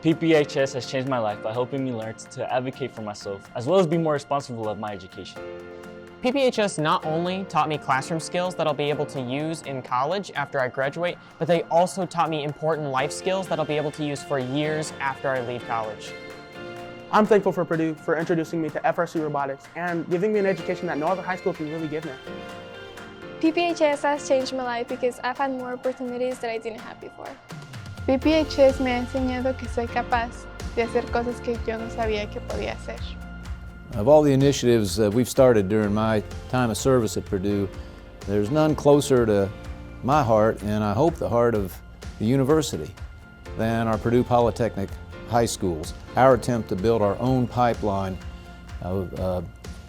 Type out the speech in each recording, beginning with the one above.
PPHS has changed my life by helping me learn to advocate for myself, as well as be more responsible of my education. PPHS not only taught me classroom skills that I'll be able to use in college after I graduate, but they also taught me important life skills that I'll be able to use for years after I leave college. I'm thankful for Purdue for introducing me to FRC robotics and giving me an education that no other high school can really give me. PPHS has changed my life because I've had more opportunities that I didn't have before. PPHS me ha enseñado que soy capaz de hacer cosas que yo no sabía que podía hacer. Of all the initiatives that we've started during my time of service at Purdue, there's none closer to my heart, and I hope the heart of the university, than our Purdue Polytechnic high schools. Our attempt to build our own pipeline of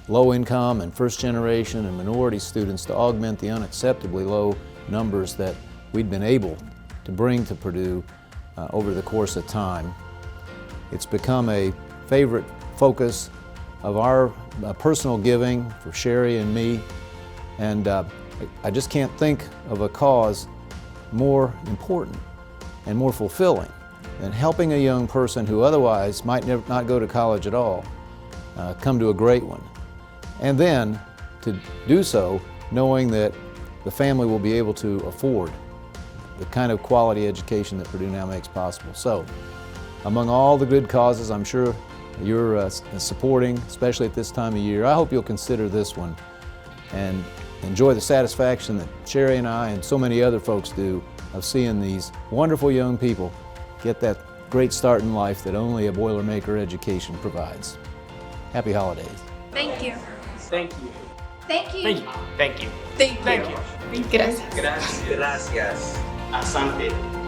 low-income and first-generation and minority students to augment the unacceptably low numbers that we'd been able to bring to Purdue over the course of time. It's become a favorite focus of our personal giving for Sherry and me, and I just can't think of a cause more important and more fulfilling than helping a young person who otherwise might not go to college at all come to a great one. And then to do so knowing that the family will be able to afford the kind of quality education that Purdue now makes possible. So, among all the good causes I'm sure you're supporting, especially at this time of year, I hope you'll consider this one and enjoy the satisfaction that Sherry and I and so many other folks do of seeing these wonderful young people get that great start in life that only a Boilermaker education provides. Happy holidays. Thank you. Thank you. Thank you. Thank you. Thank you. Thank you. Gracias. Gracias. Asante.